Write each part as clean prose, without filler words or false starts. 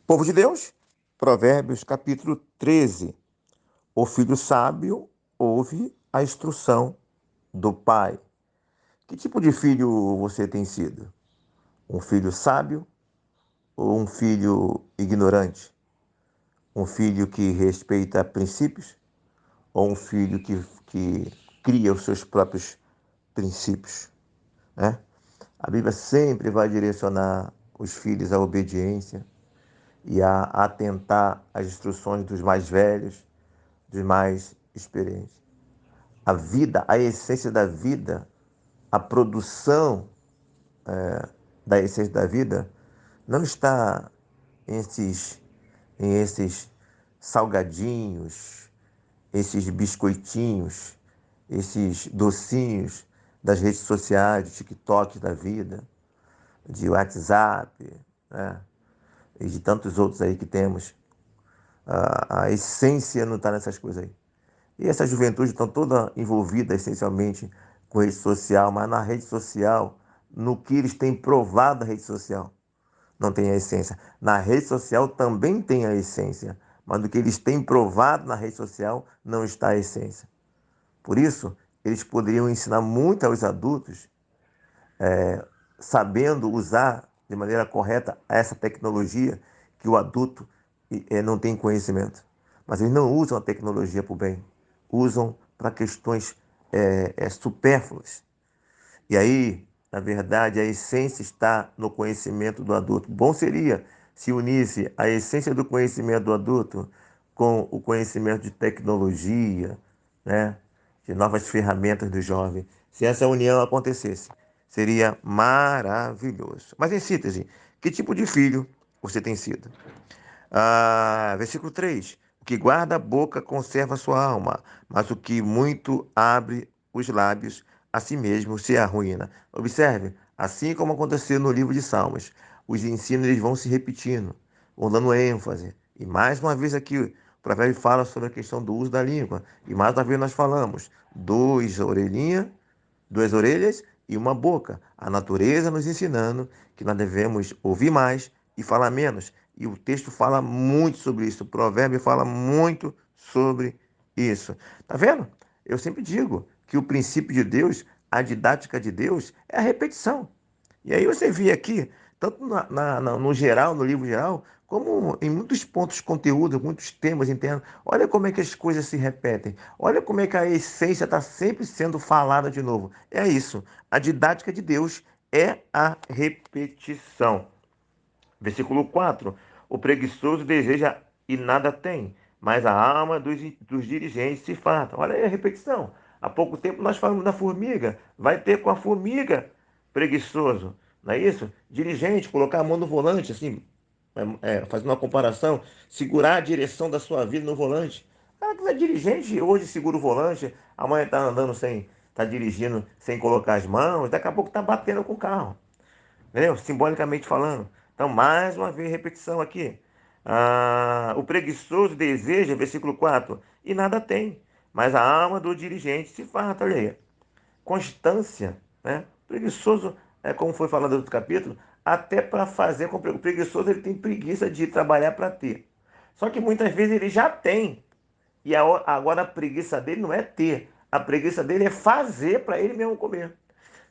Povo de Deus, Provérbios capítulo 13. O filho sábio ouve a instrução do pai. Que tipo de filho você tem sido? Um filho sábio ou um filho ignorante? Um filho que respeita princípios ou um filho que cria os seus próprios princípios, né? A Bíblia sempre vai direcionar os filhos à obediência e a atentar às instruções dos mais velhos, dos mais experientes. A vida, a essência da vida, a produção da essência da vida não está em esses salgadinhos, esses biscoitinhos, esses docinhos das redes sociais, de TikTok da vida, de WhatsApp, né? E de tantos outros aí que temos. A essência não está nessas coisas aí. E essa juventude está toda envolvida essencialmente com rede social, mas na rede social, no que eles têm provado na rede social, não tem a essência. Na rede social também tem a essência, mas do que eles têm provado na rede social não está a essência. Por isso, eles poderiam ensinar muito aos adultos, sabendo usar de maneira correta essa tecnologia que o adulto não tem conhecimento. Mas eles não usam a tecnologia para o bem, usam para questões supérfluas. E aí, na verdade, a essência está no conhecimento do adulto. Bom seria se unisse a essência do conhecimento do adulto com o conhecimento de tecnologia, né? De novas ferramentas do jovem. Se essa união acontecesse, seria maravilhoso. Mas em síntese, que tipo de filho você tem sido? Versículo 3. O que guarda a boca conserva a sua alma, mas o que muito abre os lábios, a si mesmo se arruína. Observe, assim como aconteceu no livro de Salmos, os ensinos eles vão se repetindo, vão dando ênfase. E mais uma vez aqui, o provérbio fala sobre a questão do uso da língua. E mais uma vez nós falamos, duas orelhas e uma boca. A natureza nos ensinando que nós devemos ouvir mais e falar menos. E o texto fala muito sobre isso. O provérbio fala muito sobre isso. Tá vendo? Eu sempre digo que o princípio de Deus, a didática de Deus, é a repetição. E aí você vê aqui, tanto no geral, no livro geral, como em muitos pontos de conteúdo, muitos temas internos. Olha como é que as coisas se repetem. Olha como é que a essência está sempre sendo falada de novo. É isso. A didática de Deus é a repetição. Versículo 4. O preguiçoso deseja e nada tem, mas a alma dos dirigentes se farta. Olha aí a repetição. Há pouco tempo nós falamos da formiga. Vai ter com a formiga preguiçoso. Não é isso? Dirigente, colocar a mão no volante, assim, fazendo uma comparação, segurar a direção da sua vida no volante. Cara, que é dirigente hoje segura o volante, amanhã está andando sem, está dirigindo sem colocar as mãos, daqui a pouco está batendo com o carro. Entendeu? Simbolicamente falando. Então, mais uma vez, repetição aqui. O preguiçoso deseja, versículo 4, e nada tem, mas a alma do dirigente se farta. Olha aí. Constância, né? Preguiçoso, como foi falado no outro capítulo, até para fazer com o preguiçoso, ele tem preguiça de trabalhar para ter. Só que muitas vezes ele já tem. E agora a preguiça dele não é ter, a preguiça dele é fazer para ele mesmo comer.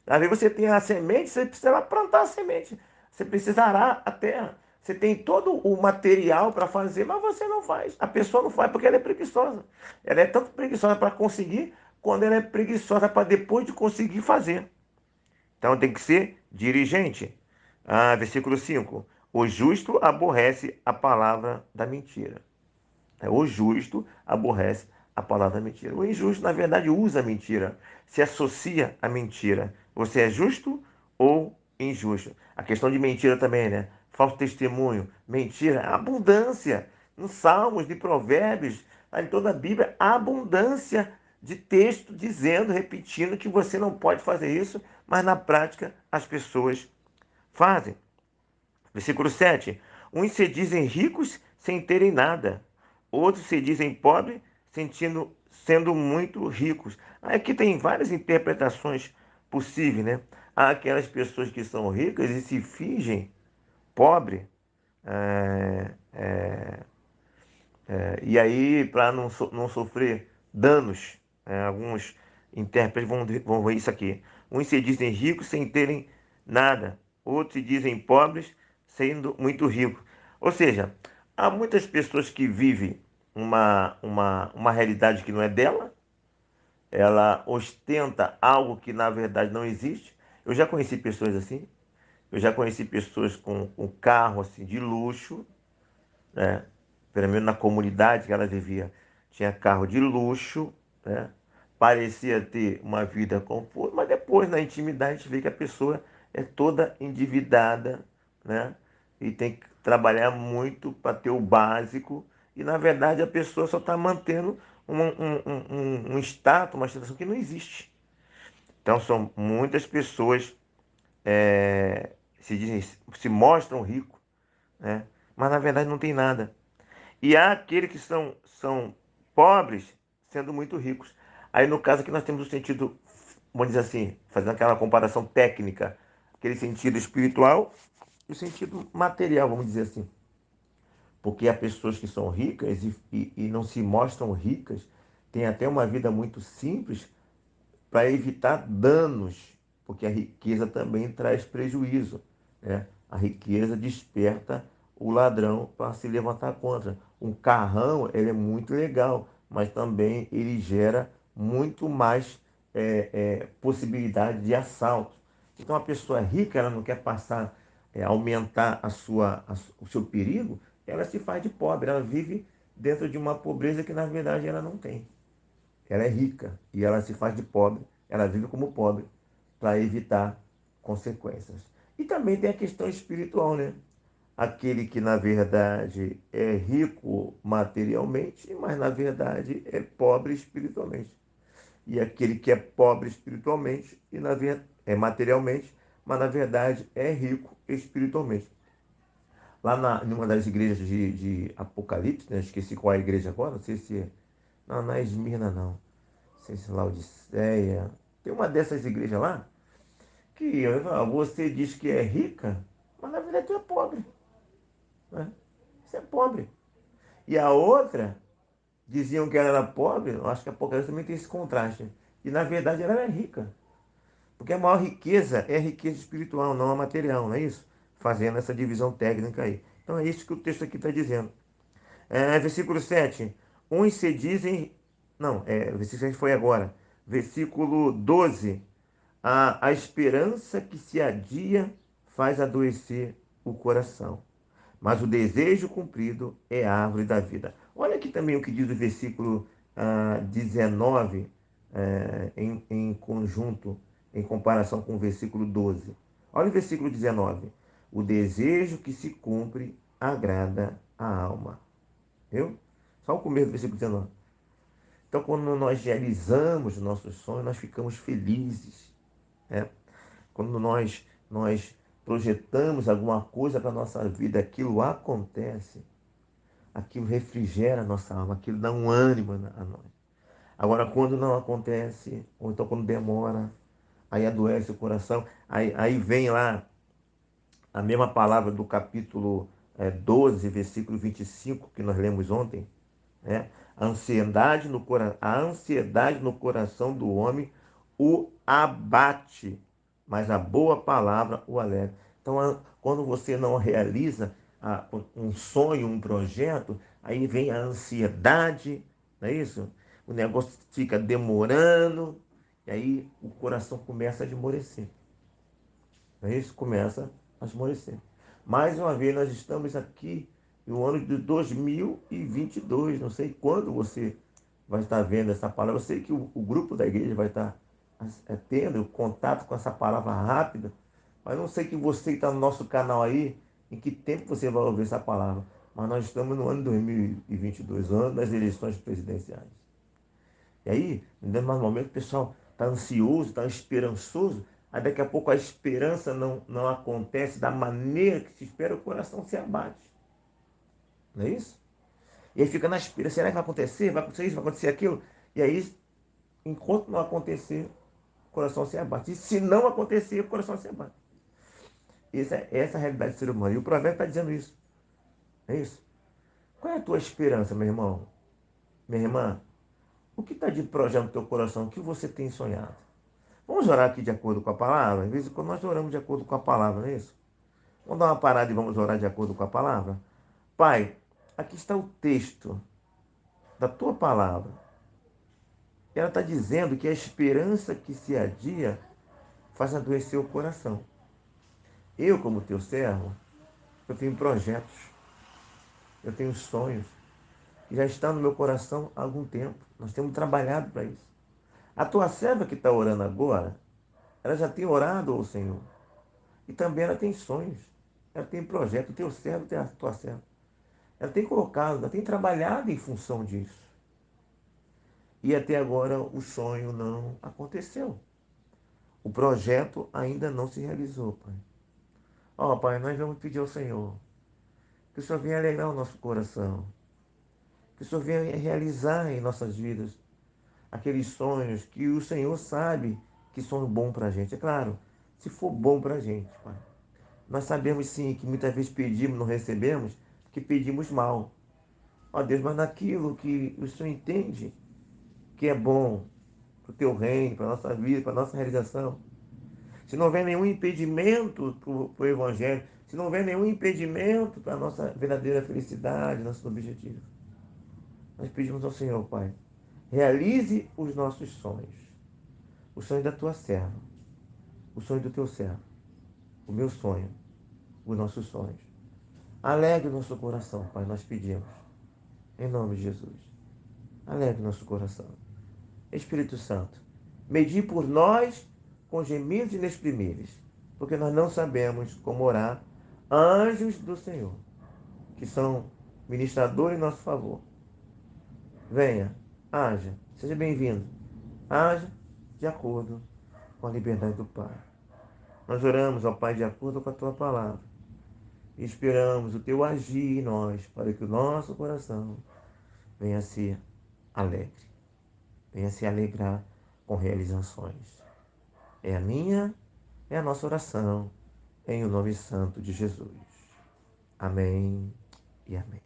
Às vezes você tem a semente, você precisa plantar a semente. Você precisa arar a terra. Você tem todo o material para fazer, mas você não faz. A pessoa não faz porque ela é preguiçosa. Ela é tanto preguiçosa para conseguir, quando ela é preguiçosa para depois de conseguir fazer. Então tem que ser dirigente. Versículo 5. O justo aborrece a palavra da mentira. O justo aborrece a palavra mentira. O injusto, na verdade, usa a mentira, se associa à mentira. Você é justo ou injusto? A questão de mentira também, né? Falso testemunho, mentira, abundância. Nos Salmos, de Provérbios, em toda a Bíblia, há abundância de texto dizendo, repetindo que você não pode fazer isso, mas na prática as pessoas fazem. Versículo 7. Uns se dizem ricos sem terem nada. Outros se dizem pobres sendo muito ricos. Aqui tem várias interpretações possíveis, né? Há aquelas pessoas que são ricas e se fingem pobre, E aí, para não sofrer danos, alguns intérpretes vão ver isso aqui. Uns se dizem ricos sem terem nada, outros se dizem pobres sendo muito ricos. Ou seja, há muitas pessoas que vivem uma realidade que não é dela, ela ostenta algo que na verdade não existe. Eu já conheci pessoas assim, eu já conheci pessoas com um carro assim de luxo, né? Pelo menos na comunidade que ela vivia, tinha carro de luxo, né? Parecia ter uma vida conforto, mas depois na intimidade a gente vê que a pessoa é toda endividada, né? E tem que trabalhar muito para ter o básico, e na verdade a pessoa só está mantendo um status, uma situação que não existe. Então são muitas pessoas se dizem, se mostram ricos, né? Mas na verdade não tem nada. E há aqueles que são pobres sendo muito ricos. Aí, no caso aqui, nós temos o sentido, vamos dizer assim, fazendo aquela comparação técnica, aquele sentido espiritual e o sentido material, vamos dizer assim. Porque há pessoas que são ricas e não se mostram ricas, têm até uma vida muito simples para evitar danos, porque a riqueza também traz prejuízo, né? A riqueza desperta o ladrão para se levantar contra. Um carrão, ele é muito legal, mas também ele gera muito mais possibilidade de assalto. Então, a pessoa rica, ela não quer passar, aumentar o seu perigo, ela se faz de pobre, ela vive dentro de uma pobreza que, na verdade, ela não tem. Ela é rica e ela se faz de pobre, ela vive como pobre para evitar consequências. E também tem a questão espiritual, né? Aquele que na verdade é rico materialmente, mas na verdade é pobre espiritualmente. E aquele que é pobre espiritualmente e é materialmente, mas na verdade é rico espiritualmente. Lá em uma das igrejas de Apocalipse, né? Esqueci qual é a igreja agora, não sei se é. Não é Esmirna, não. Não sei se é Laodiceia. Tem uma dessas igrejas lá que você diz que é rica, mas na verdade tu é pobre. Né? Você é pobre. E a outra, diziam que ela era pobre, eu acho que a Apocalipse também tem esse contraste. E na verdade ela era rica. Porque a maior riqueza é a riqueza espiritual, não a material, não é isso? Fazendo essa divisão técnica aí. Então é isso que o texto aqui está dizendo. Versículo 7. Uns se dizem. Não, versículo 7 foi agora. Versículo 12. A esperança que se adia faz adoecer o coração, mas o desejo cumprido é a árvore da vida. Olha aqui também o que diz o versículo 19, em conjunto, em comparação com o versículo 12. Olha o versículo 19. O desejo que se cumpre agrada a alma. Viu? Só o começo do versículo 19. Então, quando nós realizamos nossos sonhos, nós ficamos felizes. Né? Quando nós projetamos alguma coisa para a nossa vida, aquilo acontece, aquilo refrigera a nossa alma, aquilo dá um ânimo a nós. Agora, quando não acontece, ou então quando demora, aí adoece o coração, aí vem lá a mesma palavra do capítulo 12, versículo 25, que nós lemos ontem, né? A ansiedade no coração do homem o abate, mas a boa palavra o alegra. Então, quando você não realiza um sonho, um projeto, aí vem a ansiedade, não é isso? O negócio fica demorando, e aí o coração começa a esmorecer. Não é isso? Começa a esmorecer. Mais uma vez, nós estamos aqui no ano de 2022. Não sei quando você vai estar vendo essa palavra. Eu sei que o grupo da igreja vai estar tendo contato com essa palavra rápida, mas não sei que você que está no nosso canal aí, em que tempo você vai ouvir essa palavra. Mas nós estamos no ano de 2022, ano das eleições presidenciais. E aí, em determinado momento, o pessoal está ansioso, está esperançoso, aí daqui a pouco a esperança não acontece da maneira que se espera, o coração se abate. Não é isso? E aí fica na espera, será que vai acontecer? Vai acontecer isso? Vai acontecer aquilo? E aí, enquanto não acontecer, o coração se abate. E se não acontecer, o coração se abate. Essa é a realidade do ser humano. E o provérbio está dizendo isso. É isso. Qual é a tua esperança, meu irmão? Minha irmã? O que está de projeto no teu coração? O que você tem sonhado? Vamos orar aqui de acordo com a palavra? Às vezes, quando nós oramos de acordo com a palavra, não é isso? Vamos dar uma parada e vamos orar de acordo com a palavra? Pai, aqui está o texto da tua palavra. Ela está dizendo que a esperança que se adia faz adoecer o coração. Eu, como teu servo, eu tenho projetos, eu tenho sonhos, que já estão no meu coração há algum tempo. Nós temos trabalhado para isso. A tua serva que está orando agora, ela já tem orado ao Senhor. E também ela tem sonhos. Ela tem projeto. O teu servo tem a tua serva. Ela tem colocado, ela tem trabalhado em função disso. E até agora o sonho não aconteceu. O projeto ainda não se realizou, Pai. Ó, Pai, nós vamos pedir ao Senhor que o Senhor venha alegrar o nosso coração. Que o Senhor venha realizar em nossas vidas aqueles sonhos que o Senhor sabe que são bons para a gente. É claro, se for bom para a gente, Pai. Nós sabemos sim que muitas vezes pedimos, não recebemos, porque pedimos mal. Ó Deus, mas naquilo que o Senhor entende que é bom para o teu reino, para a nossa vida, para a nossa realização. Se não houver nenhum impedimento para o Evangelho, se não houver nenhum impedimento para a nossa verdadeira felicidade, nosso objetivo, nós pedimos ao Senhor, Pai, realize os nossos sonhos, o sonho da tua serva, o sonho do teu servo, o meu sonho, os nossos sonhos. Alegre o nosso coração, Pai, nós pedimos, em nome de Jesus. Alegre o nosso coração. Espírito Santo, medi por nós com gemidos inexprimíveis, porque nós não sabemos como orar. Anjos do Senhor, que são ministradores em nosso favor, venha, haja, seja bem-vindo, haja de acordo com a liberdade do Pai. Nós oramos ao Pai de acordo com a tua palavra e esperamos o teu agir em nós para que o nosso coração venha a ser alegre, venha a se alegrar com realizações. É a minha, é a nossa oração, em o nome santo de Jesus. Amém e amém.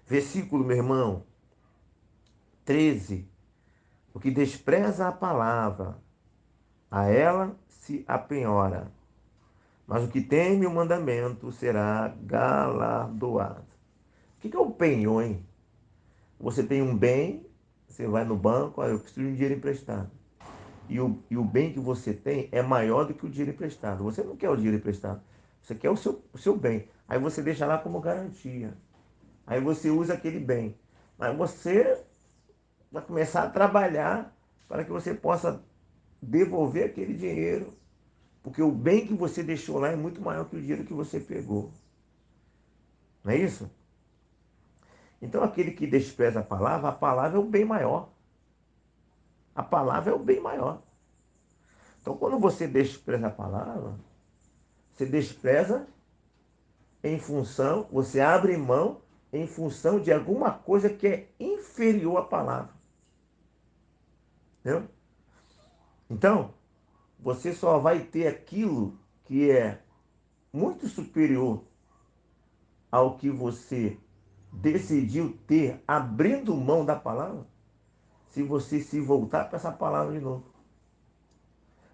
Versículo, meu irmão, 13. O que despreza a palavra, a ela se apenhora, mas o que teme o mandamento será galardoado. O que é o penhor, hein? Você tem um bem, você vai no banco, eu preciso de um dinheiro emprestado. E o bem que você tem é maior do que o dinheiro emprestado. Você não quer o dinheiro emprestado, você quer o seu bem. Aí você deixa lá como garantia. Aí você usa aquele bem. Mas você vai começar a trabalhar para que você possa devolver aquele dinheiro, porque o bem que você deixou lá é muito maior que o dinheiro que você pegou. Não é isso? Então aquele que despreza a palavra é o bem maior. A palavra é o bem maior. Então quando você despreza a palavra, você despreza em função, você abre mão em função de alguma coisa que é inferior à palavra. Entendeu? Então, você só vai ter aquilo que é muito superior ao que você decidiu ter, abrindo mão da palavra, se você se voltar para essa palavra de novo.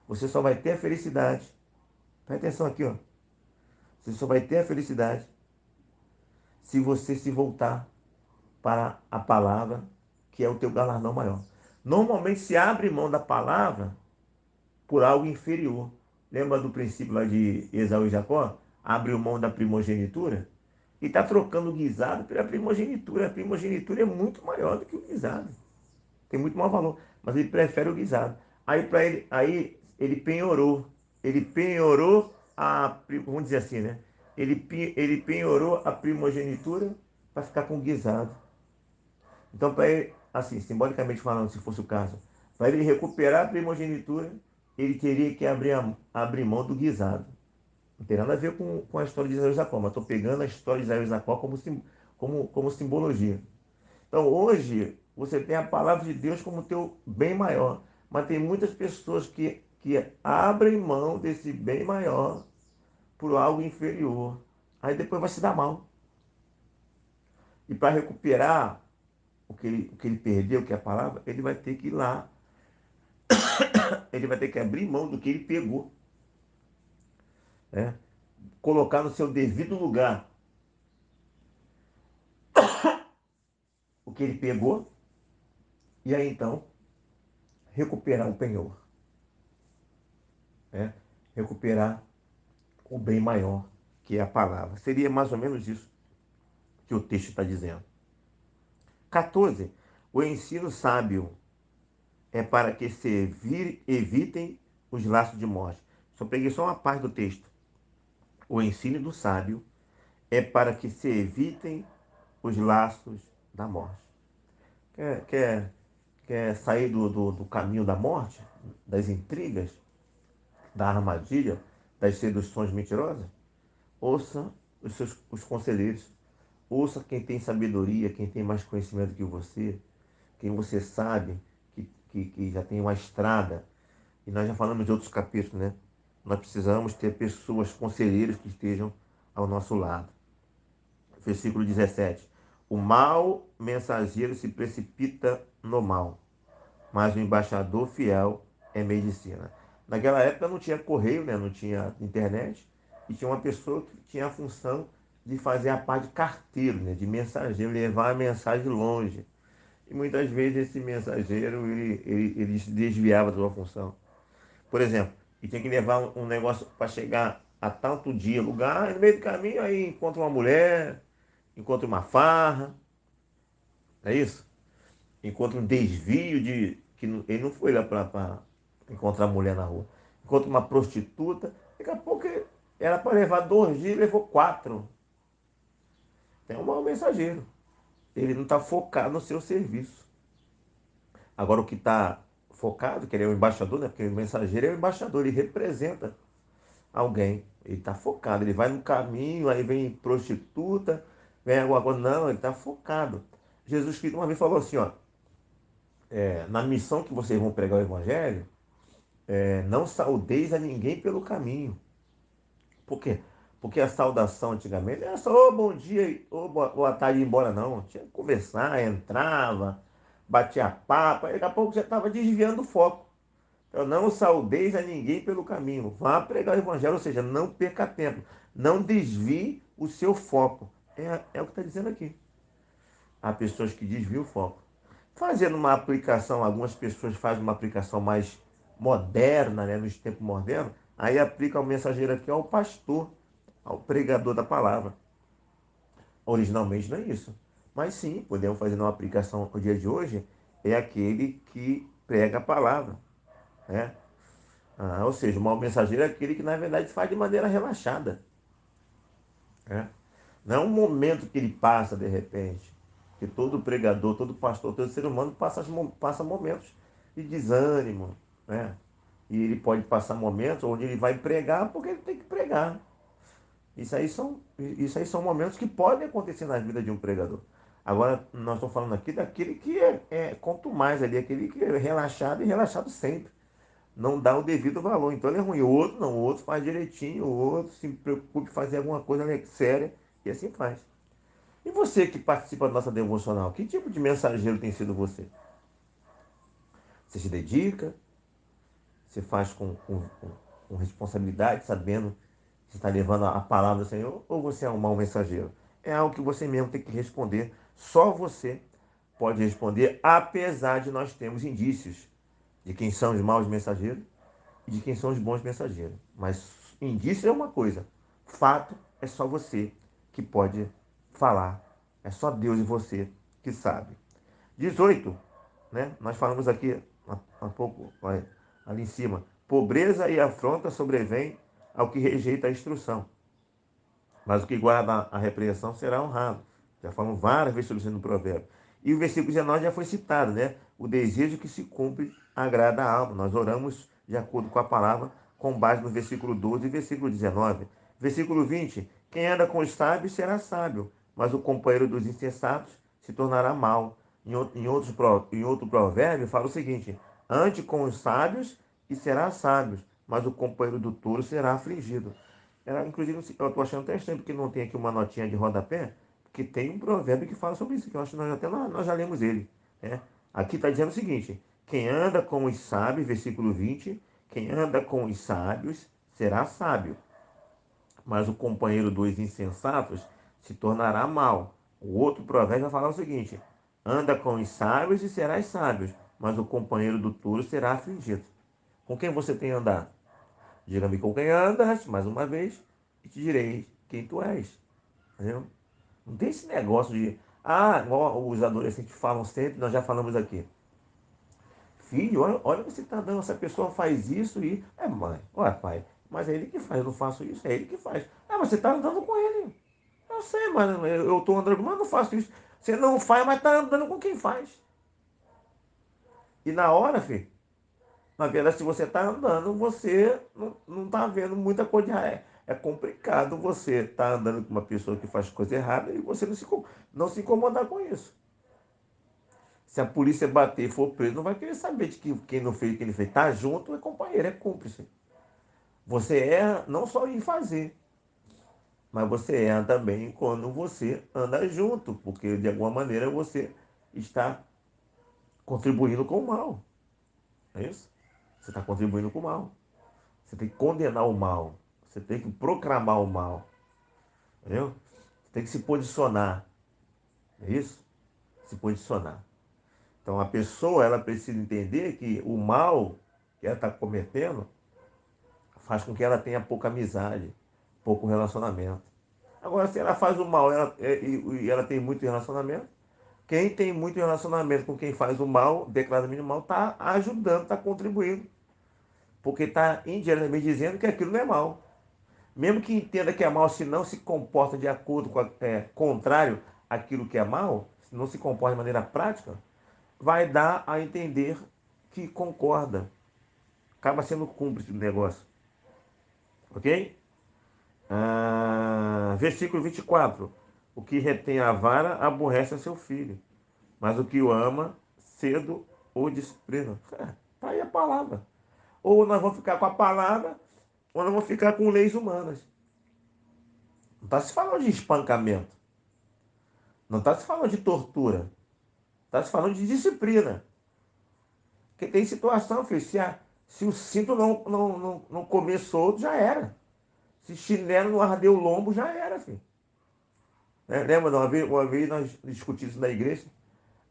Você só vai ter a felicidade. Presta atenção aqui, ó. Você só vai ter a felicidade se você se voltar para a palavra, que é o teu galardão maior. Normalmente se abre mão da palavra por algo inferior. Lembra do princípio lá de Esaú e Jacó? Abriu mão da primogenitura e está trocando o guisado pela primogenitura. A primogenitura é muito maior do que o guisado. Tem muito maior valor. Mas ele prefere o guisado. Aí ele penhorou. Ele penhorou vamos dizer assim, né? Ele penhorou a primogenitura para ficar com o guisado. Então, para ele, assim, simbolicamente falando, se fosse o caso, para ele recuperar a primogenitura, ele teria que abrir mão do guisado. Não tem nada a ver com a história de Israel e Jacó, mas estou pegando a história de Israel e Jacó como simbologia. Então, hoje, você tem a palavra de Deus como teu bem maior, mas tem muitas pessoas que abrem mão desse bem maior por algo inferior. Aí depois vai se dar mal. E para recuperar o que ele perdeu, que é a palavra, ele vai ter que ir lá, ele vai ter que abrir mão do que ele pegou, né? Colocar no seu devido lugar o que ele pegou, e aí então recuperar o penhor, né? Recuperar o bem maior, que é a palavra. Seria mais ou menos isso que o texto está dizendo. 14. O ensino sábio é para que se evitem os laços de morte. Só peguei só uma parte do texto. O ensino do sábio é para que se evitem os laços da morte. Quer sair do caminho da morte, das intrigas, da armadilha, das seduções mentirosas? Ouça os conselheiros. Ouça quem tem sabedoria, quem tem mais conhecimento que você, quem você sabe que já tem uma estrada. E nós já falamos de outros capítulos, né? Nós precisamos ter pessoas, conselheiros que estejam ao nosso lado. Versículo 17. O mau mensageiro se precipita no mal, mas o embaixador fiel é medicina. Naquela época não tinha correio, né? Não tinha internet, e tinha uma pessoa que tinha a função de fazer a parte de carteiro, né? De mensageiro, levar a mensagem longe. E muitas vezes esse mensageiro ele se desviava da sua função. Por exemplo, e tinha que levar um negócio para chegar a tanto dia, lugar, e no meio do caminho aí encontra uma mulher, encontra uma farra, é isso? Encontra um desvio de. Ele não foi lá para encontrar mulher na rua. Encontra uma prostituta, daqui a pouco era para levar 2 dias, levou 4. É um mau mensageiro. Ele não está focado no seu serviço. Agora o que está focado, que ele é o embaixador, né? Porque o mensageiro é o embaixador, ele representa alguém. Ele está focado, ele vai no caminho, aí vem prostituta, vem alguma coisa. Não, ele está focado. Jesus Cristo uma vez falou assim, ó, na missão que vocês vão pregar o evangelho, não saudeis a ninguém pelo caminho. Por quê? Porque a saudação antigamente era só oh, bom dia, ou boa tarde e ir embora, não. Tinha que conversar, entrava, batia papo, aí daqui a pouco já estava desviando o foco. Então, não saudeis a ninguém pelo caminho. Vá pregar o evangelho, ou seja, não perca tempo. Não desvie o seu foco. É o que está dizendo aqui. Há pessoas que desviam o foco. Fazendo uma aplicação, algumas pessoas fazem uma aplicação mais moderna, né, nos tempos modernos, aí aplica o mensageiro aqui ao pastor, ao pregador da palavra. Originalmente não é isso. Mas sim, podemos fazer uma aplicação no dia de hoje, é aquele que prega a palavra, né? Ou seja, o mau mensageiro é aquele que na verdade faz de maneira relaxada, né? Não é um momento que ele passa de repente. Que todo pregador, todo pastor, todo ser humano passa momentos de desânimo, né? E ele pode passar momentos onde ele vai pregar porque ele tem que pregar. Isso aí são momentos que podem acontecer na vida de um pregador. Agora, nós estamos falando aqui daquele que quanto mais ali, aquele que é relaxado e relaxado sempre. Não dá o devido valor. Então ele é ruim. O outro não, o outro faz direitinho, o outro se preocupa em fazer alguma coisa séria e assim faz. E você que participa da nossa devocional, que tipo de mensageiro tem sido você? Você se dedica? Você faz com responsabilidade, sabendo que você está levando a palavra do Senhor? Ou você é um mau mensageiro? É algo que você mesmo tem que responder. Só você pode responder, apesar de nós termos indícios de quem são os maus mensageiros e de quem são os bons mensageiros. Mas indício é uma coisa, fato é só você que pode falar. É só Deus e você que sabe. 18, né? Nós falamos aqui há pouco, ali em cima. Pobreza e afronta sobrevém ao que rejeita a instrução, mas o que guarda a repreensão será honrado. Já falamos várias vezes sobre isso no provérbio. E o versículo 19 já foi citado, né? O desejo que se cumpre agrada a alma. Nós oramos de acordo com a palavra, com base no versículo 12 e versículo 19. Versículo 20. Quem anda com os sábios será sábio, mas o companheiro dos insensatos se tornará mau. Em outro provérbio fala o seguinte: ande com os sábios e será sábio, mas o companheiro do tolo será afligido. Inclusive, eu estou achando até estranho porque não tem aqui uma notinha de rodapé, Porque tem um provérbio que fala sobre isso, que eu acho que nós já lemos ele. Né? Aqui está dizendo o seguinte: quem anda com os sábios, versículo 20, quem anda com os sábios será sábio, mas o companheiro dos insensatos se tornará mau. O outro provérbio vai falar o seguinte: anda com os sábios e serás sábio, mas o companheiro do tolo será afligido. Com quem você tem andado? Diga-me com quem andas, mais uma vez, e te direi quem tu és. Entendeu? Não tem esse negócio de, igual os adolescentes falam sempre, nós já falamos aqui. Filho, olha o que você está dando, essa pessoa faz isso e. É, mãe, olha, pai, mas é ele que faz, eu não faço isso, é ele que faz. Ah, mas você está andando com ele. Eu sei, mas eu estou andando, mas eu não faço isso. Você não faz, mas está andando com quem faz. E na hora, filho, na verdade, se você está andando, você não está vendo muita coisa de errado. É complicado você estar andando com uma pessoa que faz coisa errada e você não se incomodar com isso. Se a polícia bater e for preso, não vai querer saber de que quem não fez, quem não fez. Está junto, é companheiro, é cúmplice. Você erra não só em fazer, mas você erra também quando você anda junto, porque de alguma maneira você está contribuindo com o mal. É isso? Você está contribuindo com o mal. Você tem que condenar o mal. Você tem que proclamar o mal. Entendeu? Você tem que se posicionar. É isso? Se posicionar. Então a pessoa ela precisa entender que o mal que ela está cometendo faz com que ela tenha pouca amizade, pouco relacionamento. Agora, se ela faz o mal e ela tem muito relacionamento, quem tem muito relacionamento com quem faz o mal, declaradamente mal, está ajudando, está contribuindo. Porque está indiretamente dizendo que aquilo não é mal. Mesmo que entenda que é mal, se não se comporta de acordo com contrário àquilo que é mal, se não se comporta de maneira prática, vai dar a entender que concorda. Acaba sendo cúmplice do negócio. Ok? Versículo 24. O que retém a vara aborrece a seu filho, mas o que o ama, cedo o disciplina. Tá aí a palavra. Ou nós vamos ficar com a palavra, ou nós vamos ficar com leis humanas. Não está se falando de espancamento. Não está se falando de tortura. Está se falando de disciplina. Porque tem situação, filho, se o cinto não comer solto, já era. Se chinelo não arder o lombo, já era, filho. Lembra de uma vez nós discutimos isso na igreja?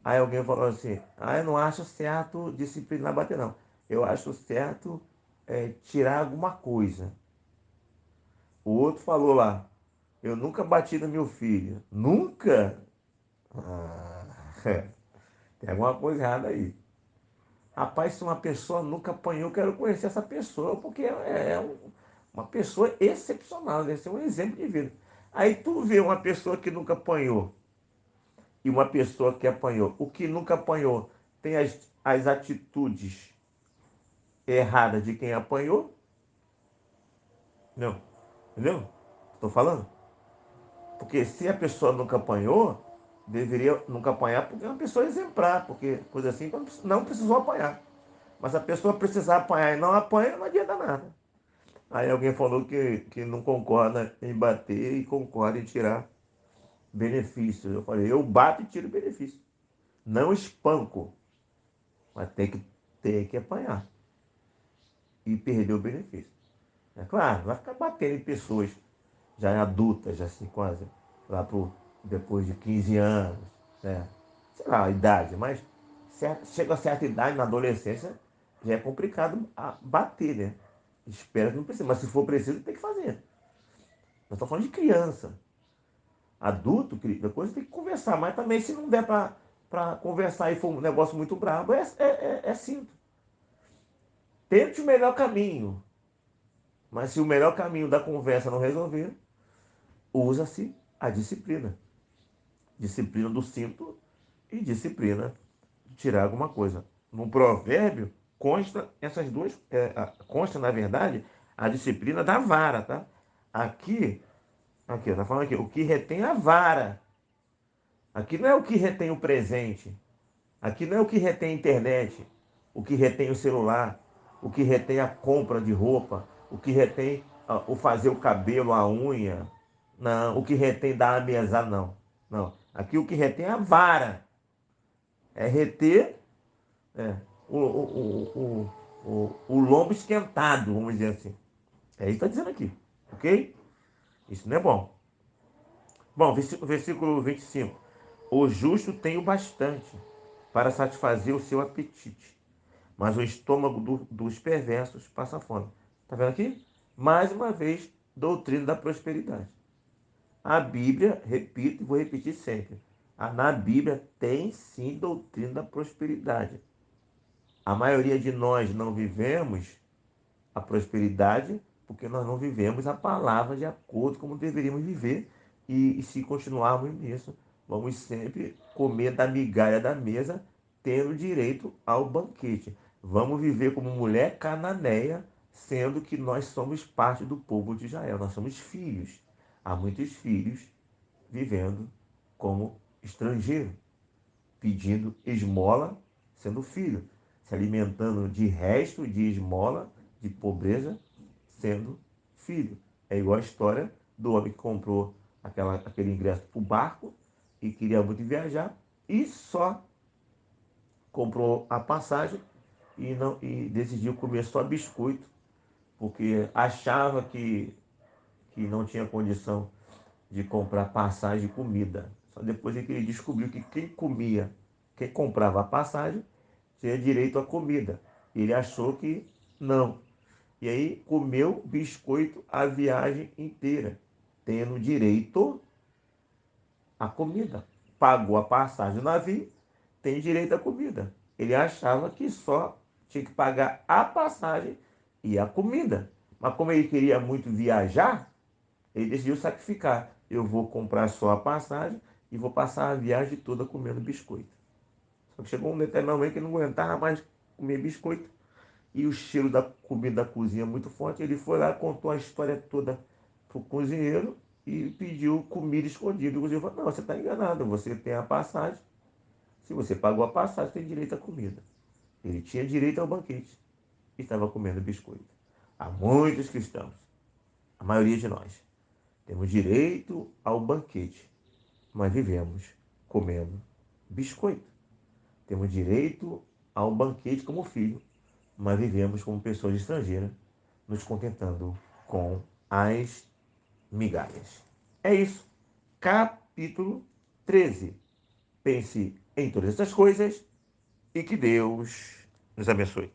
Aí alguém falou assim, eu não acho certo disciplinar bater, não. Eu acho certo tirar alguma coisa. O outro falou lá, eu nunca bati no meu filho. Nunca? Ah, tem alguma coisa errada aí. Rapaz, se uma pessoa nunca apanhou, eu quero conhecer essa pessoa, porque uma pessoa excepcional, deve ser um exemplo de vida. Aí tu vê uma pessoa que nunca apanhou e uma pessoa que apanhou. O que nunca apanhou tem as atitudes erradas de quem apanhou? Não. Entendeu? Estou falando? Porque se a pessoa nunca apanhou, deveria nunca apanhar porque é uma pessoa exemplar, porque coisa assim não precisou apanhar. Mas a pessoa precisar apanhar e não apanha, não adianta nada. Aí alguém falou que não concorda em bater e concorda em tirar benefício. Eu falei, eu bato e tiro benefício. Não espanco, mas tem que apanhar e perder o benefício. É claro, vai ficar batendo em pessoas já adultas, já assim, quase, lá depois de 15 anos, né? Sei lá, a idade, mas chega a certa idade, na adolescência, já é complicado bater, né? Espero que não precise, mas se for preciso, tem que fazer. Nós estamos falando de criança. Adulto, depois tem que conversar, mas também se não der para conversar e for um negócio muito brabo, é cinto. Tente o melhor caminho, mas se o melhor caminho da conversa não resolver, usa-se a disciplina. Disciplina do cinto e disciplina de tirar alguma coisa. No provérbio consta essas duas, consta na verdade a disciplina da vara, tá? Aqui, tá falando aqui, o que retém a vara. Aqui não é o que retém o presente. Aqui não é o que retém a internet, o que retém o celular, o que retém a compra de roupa, o que retém o fazer o cabelo, a unha, não, o que retém dar a mesada, não. Não. Aqui o que retém é a vara. É reter é, o, o lombo esquentado, vamos dizer assim. É isso que está dizendo aqui. Ok? Isso não é bom. Bom, versículo 25. O justo tem o bastante para satisfazer o seu apetite, mas o estômago dos perversos passa fome. Está vendo aqui? Mais uma vez, doutrina da prosperidade. A Bíblia, repito e vou repetir sempre, na Bíblia tem sim doutrina da prosperidade. A maioria de nós não vivemos a prosperidade porque nós não vivemos a palavra de acordo como deveríamos viver. E se continuarmos nisso, vamos sempre comer da migalha da mesa, tendo direito ao banquete. Vamos viver como mulher cananeia, sendo que nós somos parte do povo de Israel. Nós somos filhos. Há muitos filhos vivendo como estrangeiro, pedindo esmola, sendo filho, se alimentando de resto de esmola, de pobreza, sendo filho. É igual a história do homem que comprou aquele ingresso para o barco e queria muito viajar e só comprou a passagem e decidiu comer só biscoito, porque achava que não tinha condição de comprar passagem e comida. Só depois é que ele descobriu que quem comprava a passagem, tinha direito à comida. Ele achou que não. E aí comeu biscoito a viagem inteira, tendo direito à comida. Pagou a passagem do navio, tem direito à comida. Ele achava que só tinha que pagar a passagem e a comida. Mas como ele queria muito viajar, ele decidiu sacrificar. Eu vou comprar só a passagem e vou passar a viagem toda comendo biscoito. Só que chegou um determinado momento que ele não aguentava mais comer biscoito e o cheiro da comida da cozinha muito forte. Ele foi lá, contou a história toda para o cozinheiro e pediu comida escondida. O cozinheiro falou: não, você está enganado, você tem a passagem. Se você pagou a passagem, tem direito à comida. Ele tinha direito ao banquete e estava comendo biscoito. Há muitos cristãos, a maioria de nós, temos direito ao banquete, mas vivemos comendo biscoito. Temos direito ao banquete como filho, mas vivemos como pessoas estrangeiras, nos contentando com as migalhas. É isso. Capítulo 13. Pense em todas essas coisas e que Deus nos abençoe.